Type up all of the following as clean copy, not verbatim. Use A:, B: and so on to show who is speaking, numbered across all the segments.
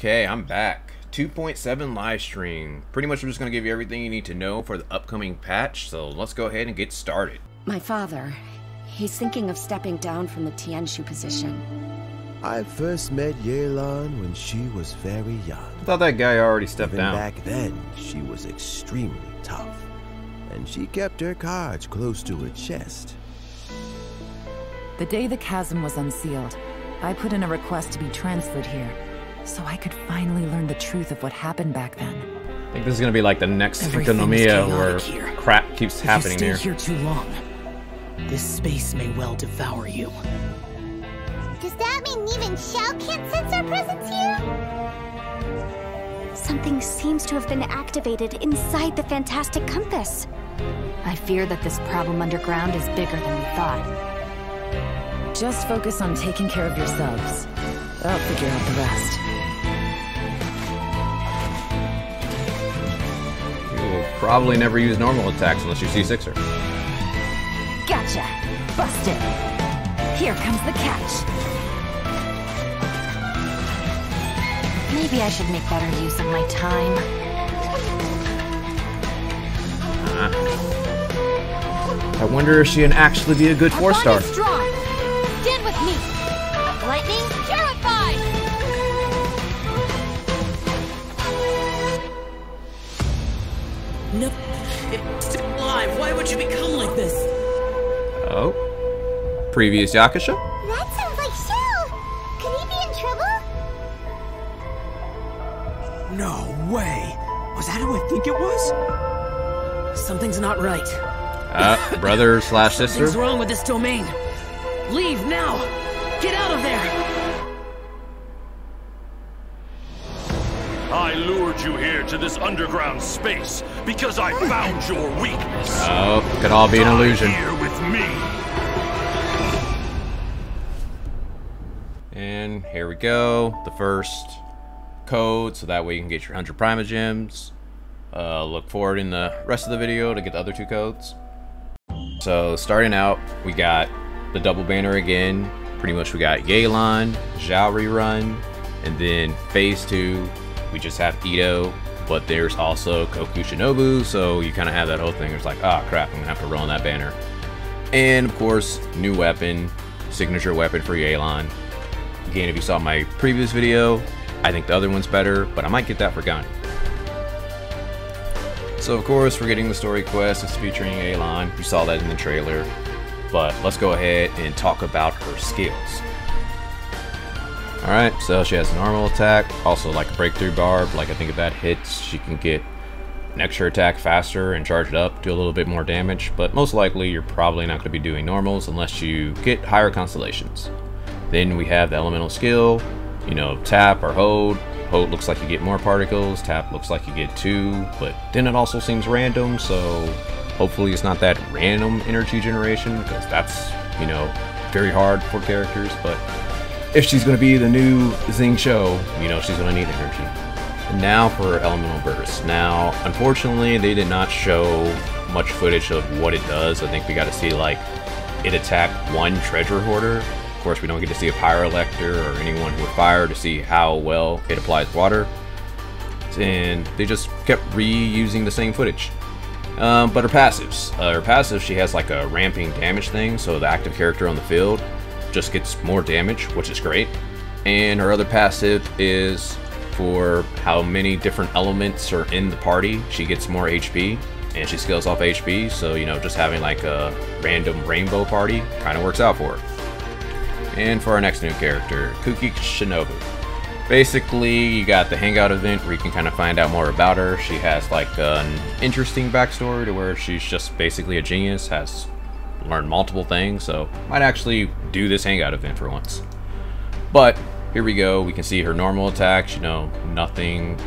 A: Okay, I'm back. 2.7 live stream. Pretty much I'm just going to give you everything you need to know for the upcoming patch, so let's go ahead and get started.
B: My father, he's thinking of stepping down from the Tianshu position.
C: I first met Yelan when she was very young.
A: I thought that guy already stepped down.
C: Back then, she was extremely tough, and she kept her cards close to her chest.
D: The day the chasm was unsealed, I put in a request to be transferred here, so I could finally learn the truth of what happened back then.
A: I think this is going to be like the next Economia where crap keeps happening here.
E: If you stay here too long, this space may well devour you.
F: Does that mean even Xiao can't sense our presence here? Something seems to have been activated inside the Fantastic Compass. I fear that this problem underground is bigger than we thought.
D: Just focus on taking care of yourselves. I'll figure out the rest.
A: You will probably never use normal attacks unless you see Sixer.
F: Gotcha. Busted. Here comes the catch. Maybe I should make better use of my time.
A: I wonder if she'd actually be a good 4-star.
F: Strong. Stand with me. Lightning terrified.
E: No, it's still alive. Why would you become like this?
A: Oh. Previous Yakusha?
F: That sounds like Xiao. Could he be in trouble?
E: No way. Was that who I think it was? Something's not right.
A: Brother slash sister?
E: Something's wrong with this domain. Leave now. Get out of there.
G: I lured you here to this underground space because I found your weakness.
A: Oh, could all be an illusion.
G: Here with me.
A: And here we go. The first code, so that way you can get your 100 primogems. Look forward in the rest of the video to get the other 2 codes. So starting out, we got the double banner again. Pretty much we got Yelan, Xiao rerun, and then phase 2 we just have Itto, but there's also Kuki Shinobu, so you kind of have that whole thing. It's like, oh crap, I'm gonna have to roll on that banner. And of course, new weapon, signature weapon for Yelan. Again, if you saw my previous video, I think the other one's better, but I might get that for Gun. So of course, we're getting the story quest. It's featuring Yelan. You saw that in the trailer. But let's go ahead and talk about her skills. Alright, so she has a normal attack, also like a breakthrough barb. Like I think if that hits, she can get an extra attack faster and charge it up, do a little bit more damage. But most likely, you're probably not going to be doing normals unless you get higher constellations. Then we have the elemental skill, you know, tap or hold. Hold looks like you get more particles, tap looks like you get 2, but then it also seems random, so hopefully it's not that random energy generation, because that's, you know, very hard for characters. But if she's going to be the new Zing Show, you know, she's going to need energy. And now for elemental burst. Now, unfortunately, they did not show much footage of what it does. I think we got to see, like, it attack one treasure hoarder. Of course, we don't get to see a pyrolector or anyone with fire to see how well it applies water. And they just kept reusing the same footage. But her passives. She has like a ramping damage thing, so the active character on the field just gets more damage, which is great. And her other passive is for how many different elements are in the party. She gets more HP, and she scales off HP, so, you know, just having like a random rainbow party kind of works out for her. And for our next new character, Kuki Shinobu. Basically, you got the Hangout event where you can kind of find out more about her. She has like an interesting backstory to where she's just basically a genius, has learned multiple things, so might actually do this Hangout event for once. But here we go, we can see her normal attacks, you know, nothing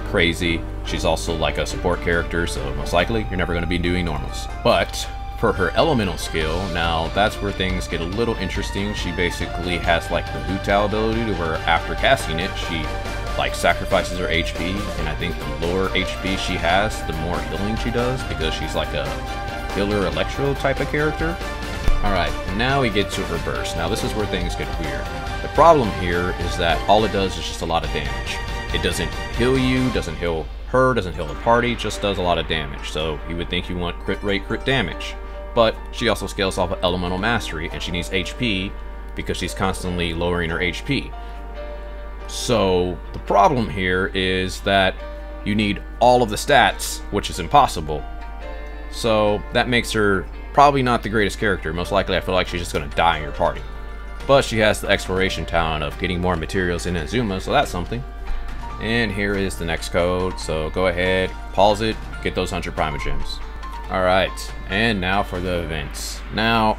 A: crazy. She's also like a support character, so most likely you're never going to be doing normals. But for her elemental skill, now that's where things get a little interesting. She basically has like the Hutao ability to where after casting it, she like sacrifices her HP, and I think the lower HP she has, the more healing she does, because she's like a healer electro type of character. Alright, now we get to her burst. Now this is where things get weird. The problem here is that all it does is just a lot of damage. it doesn't heal you, doesn't heal her, doesn't heal the party, just does a lot of damage. So you would think you want crit rate, crit damage. But she also scales off of elemental mastery, and she needs HP because she's constantly lowering her HP. So the problem here is that you need all of the stats, which is impossible. So that makes her probably not the greatest character. Most likely I feel like she's just going to die in your party. But she has the exploration talent of getting more materials in Azuma, so that's something. And here is the next code, so go ahead, pause it, get those 100 primogems. Alright, and now for the events. Now,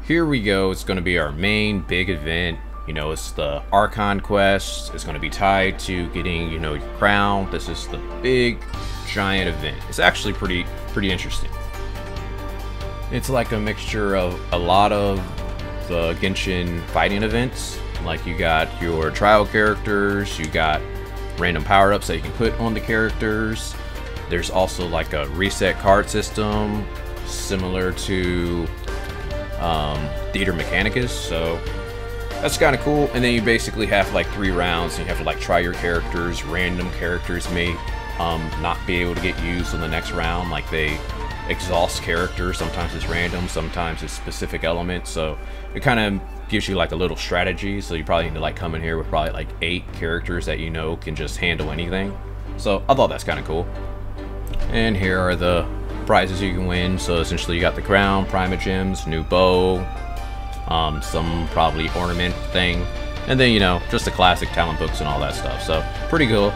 A: here we go, it's going to be our main big event. You know, it's the Archon quest, it's going to be tied to getting, you know, your crown. This is the big, giant event. It's actually pretty interesting. It's like a mixture of a lot of the Genshin fighting events. Like you got your trial characters, you got random power-ups that you can put on the characters. There's also like a reset card system similar to Theater Mechanicus, so that's kind of cool. And then you basically have like 3 rounds and you have to like try your characters. Random characters may not be able to get used in the next round, like they exhaust characters. Sometimes it's random, sometimes it's specific elements, so it kind of gives you like a little strategy. So you probably need to like come in here with probably like 8 characters that you know can just handle anything. So I thought that's kind of cool. And here are the prizes you can win. So essentially you got the crown, primogems, new bow, some probably ornament thing, and then, you know, just the classic talent books and all that stuff. So pretty cool.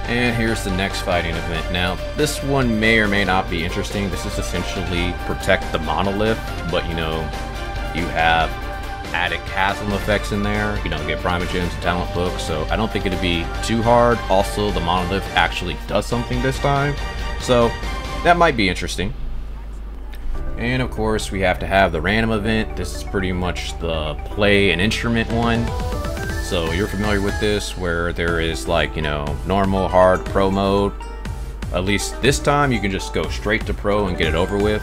A: And here's the next fighting event. Now, this one may or may not be interesting. This is essentially protect the monolith, but you know, you have added chasm effects in there. You know, get primogems and talent books, so I don't think it'd be too hard. Also, the monolith actually does something this time, so that might be interesting. And of course, we have to have the random event. This is pretty much the play an instrument one. So you're familiar with this, where there is like, you know, normal, hard, pro mode. At least this time you can just go straight to pro and get it over with.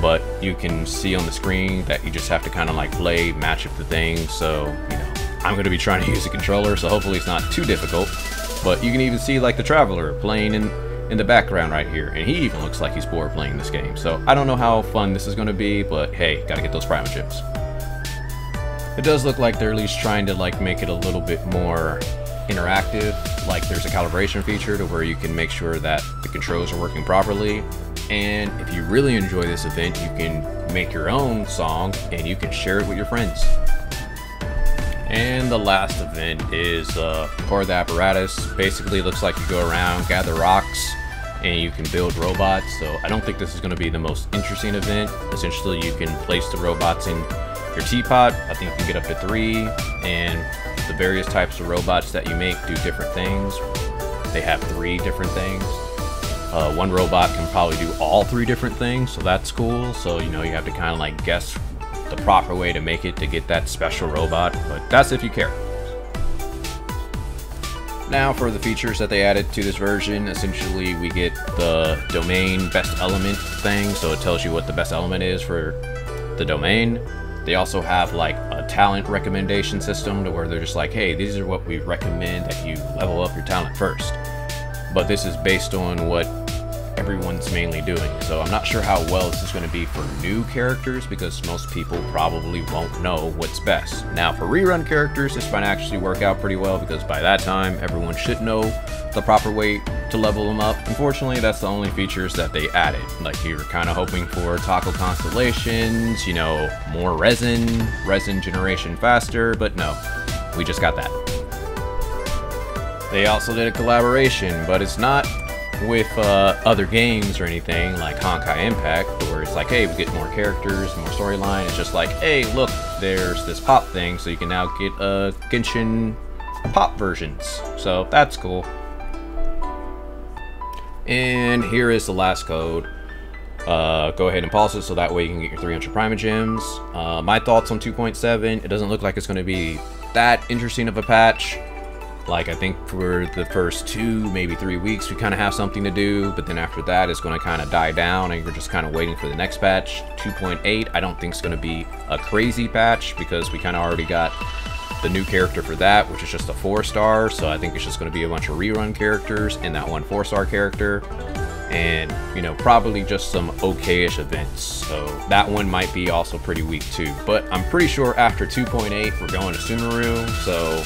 A: But you can see on the screen that you just have to kind of like play, match up the things. So, you know, I'm going to be trying to use a controller, so hopefully it's not too difficult. But you can even see like the Traveler playing in the background right here, and he even looks like he's bored playing this game. So I don't know how fun this is going to be, but hey, gotta get those primogems. It does look like they're at least trying to like make it a little bit more interactive. Like there's a calibration feature to where you can make sure that the controls are working properly. And if you really enjoy this event, you can make your own song and you can share it with your friends. And the last event is Core the Apparatus. Basically, it looks like you go around, gather rocks, and you can build robots. So I don't think this is going to be the most interesting event. Essentially, you can place the robots in your teapot. I think you can get up to 3, and the various types of robots that you make do different things. They have 3 different things. One robot can probably do all 3 different things, so that's cool. So, you know, you have to kind of like guess the proper way to make it to get that special robot, but that's if you care. Now for the features that they added to this version, essentially we get the domain best element thing, so it tells you what the best element is for the domain. They also have like a talent recommendation system to where they're just like, hey, these are what we recommend that you level up your talent first. But this is based on what everyone's mainly doing, so I'm not sure how well this is going to be for new characters because most people probably won't know what's best. Now for rerun characters, this might actually work out pretty well because by that time everyone should know the proper way to level them up. Unfortunately, that's the only features that they added. Like you were kind of hoping for taco constellations, you know, more resin generation faster, but no, we just got that. They also did a collaboration, but it's not with other games or anything like Honkai Impact, where it's like, hey, we get more characters, more storyline. It's just like, hey, look, there's this pop thing, so you can now get Genshin pop versions. So that's cool. And here is the last code. Go ahead and pause it so that way you can get your 300 primogems. My thoughts on 2.7, it doesn't look like it's going to be that interesting of a patch. Like, I think for the first 2, maybe 3 weeks, we kind of have something to do, but then after that, it's going to kind of die down, and we're just kind of waiting for the next patch. 2.8, I don't think it's going to be a crazy patch, because we kind of already got the new character for that, which is just a 4-star. So I think it's just going to be a bunch of rerun characters and that one 4-star character. And, you know, probably just some okay-ish events. So that one might be also pretty weak too. But I'm pretty sure after 2.8, we're going to Sumeru. So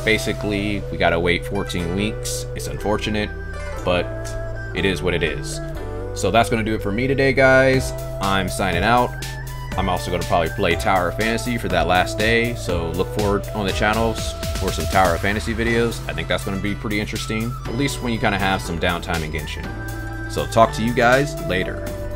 A: basically, we gotta wait 14 weeks. It's unfortunate, but it is what it is. So that's gonna do it for me today, guys. I'm signing out. I'm also gonna probably play Tower of Fantasy for that last day. So look forward on the channels for some Tower of Fantasy videos. I think that's gonna be pretty interesting, at least when you kind of have some downtime in Genshin. So talk to you guys later.